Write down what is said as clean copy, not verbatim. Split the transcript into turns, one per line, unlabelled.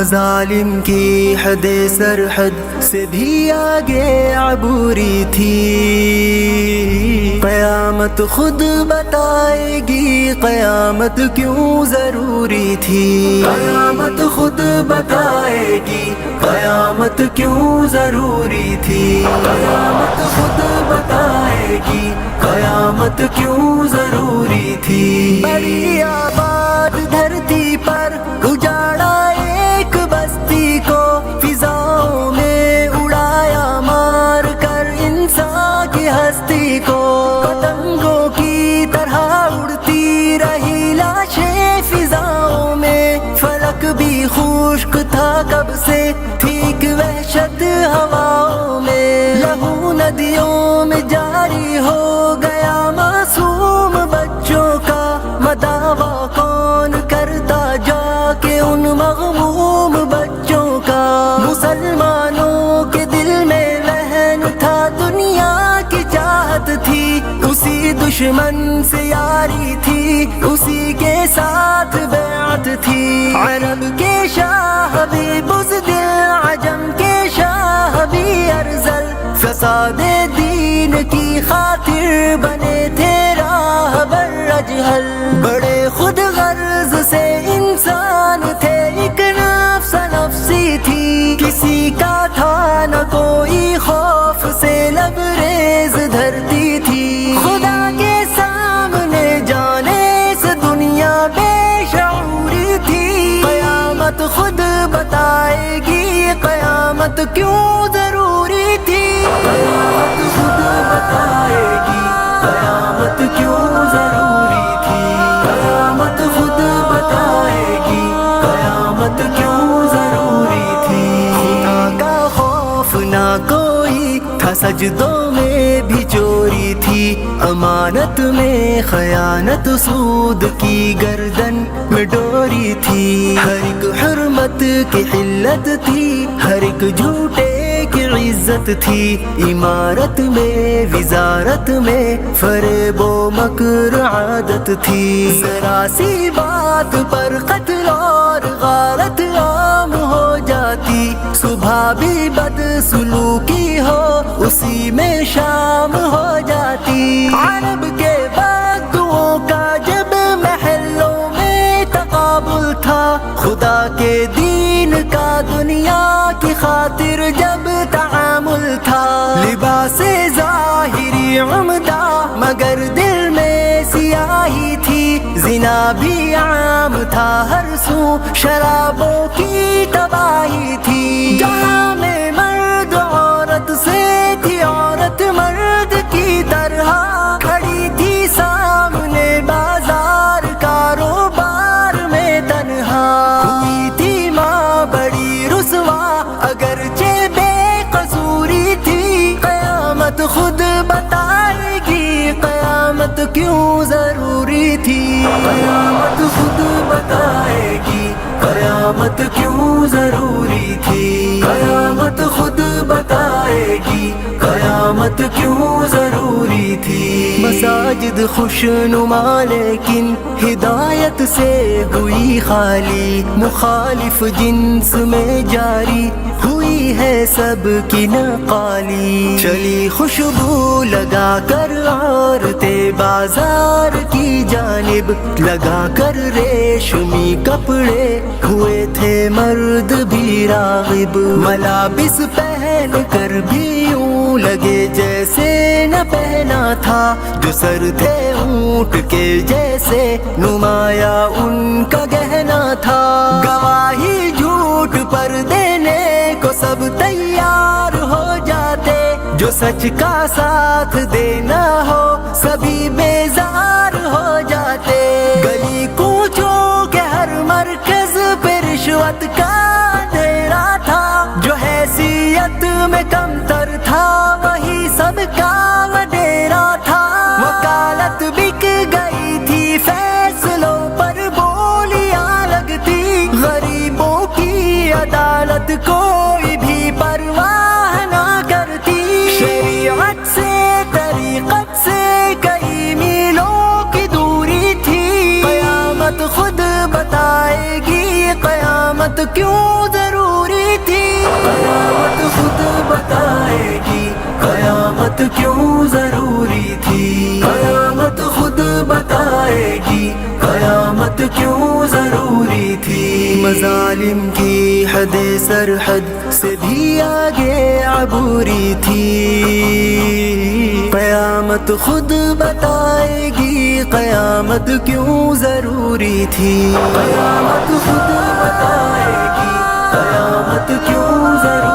مظالم کی حد سرحد سے بھی آگے عبوری تھی، قیامت خود بتائے گی قیامت کیوں ضروری تھی، قیامت خود بتائے گی قیامت کیوں ضروری تھی، قیامت خود بتائے گی قیامت کیوں ضروری تھی۔ بڑی آباد دھرتی پر اجاڑا ایک بستی کو، فضاؤں میں اڑایا مار کر انسان کی ہستی کو، پتنگوں کی طرح اڑتی رہی لاشیں فضاؤں میں، فلک بھی خشک تھا کب سے، ٹھیک وحشت ہواؤں میں، لہو ندیوں میں جاری ہو گیا معصوم بچوں کا، مداوا کون کرتا جا کے ان مغموم بچوں کا، مسلمانوں کے دل میں وہن تھا دنیا کی چاہت تھی، اسی دشمن سے یاری تھی، اسی کے ساتھ بیعت تھی، عرب کے شاہ بھی بزدل، عجم کے شاہ بھی ارذل، فساد دین کی خاطر بنے تھے راہبر اجہل، بڑے خود غرض سے انسان تھے، ایک نفس نفسی تھی، کسی کا تھا نہ کوئی خوف سے لبریز دھرتی تھی، خدا کے سامنے جانے سے دنیا بے شعوری تھی، قیامت خود بتائے گی قیامت کیوں ضروری تھی، قیامت خود بتائے گی قیامت کیوں ضروری تھی، قیامت خود بتائے گی قیامت کیوں ضروری تھی، خدا کا خوف نہ کوئی تھا، سجدوں میں بھی چوری تھی، امانت میں خیانت، سود کی گردن میں ڈوری تھی، ہر ایک حرمت کی حلت تھی، ہر ایک جھوٹے کی عزت تھی، عمارت میں وزارت میں فریب و مکر عادت تھی، ذرا سی بات پر قتل اور غارت عام ہو جاتی، صبح بھی بد سلوکی ہو اسی میں شام ہو جاتی، عرب کے بدعوں کا جب محلوں میں تقابل تھا، خدا کے دین کا دنیا کی خاطر جب تعامل تھا، لباس ظاہری عمدہ مگر دل میں سیاہی تھی، زنا بھی عام تھا، ہر سو شرابوں کی تباہی تھی، جہاں میں مرد عورت سے تھی، عورت مرد کی طرح کھڑی تھی سامنے، بازار کاروبار میں تنہا ہوئی تھی ماں بڑی رسوا، اگرچہ بے قصوری تھی، قیامت خود بتائے گی قیامت کیوں ضروری تھی، قیامت خود بتائے گی قیامت کیوں ضروری تھی، قیامت خود بتائے گی قیامت کیوں ضروری تھی، مساجد خوشنما لیکن ہدایت سے ہوئی خالی، مخالف جنس میں جاری ہوئی ہے سب کی نقالی، چلی خوشبو لگا کر عورتیں بازار کی جانب، لگا کر ریشمی کپڑے ہوئے تھے مرد بھی راغب، ملابس پہن کر بھی یوں لگے جیسے نہ پہنا تھا، جو سر تھے اونٹ کے جیسے نمایاں ان کا گہنا تھا، گواہی جھوٹ پر دینے کو سب تیار ہو جاتے، جو سچ کا ساتھ دینا ہو سبھی بیزار ہو جاتے، گلی کوچوں کے ہر مرکز پہ رشوت کا اندھیرا تھا، جو حیثیت میں کم تر تھا وہی سب کا وڈیرا تھا، وکالت بک گئی تھی، فیصلوں پر بولیاں لگتی، غریبوں کی عدالت کوئی بھی پرواہ نہ کرتی، شریعت سے طریقت سے کئی میلوں کی دوری تھی، قیامت خود بتائے گی قیامت کیوں ضروری تھی قیامت خود بتائے گی قیامت کیوں ضروری تھی قیامت خود بتائے گی قیامت کیوں ضروری تھی مظالم کی حد سرحد سے بھی آگے عبوری تھی قیامت خود بتائے گی قیامت کیوں ضروری تھی قیامت خود بتائے گی قیامت کیوں ضروری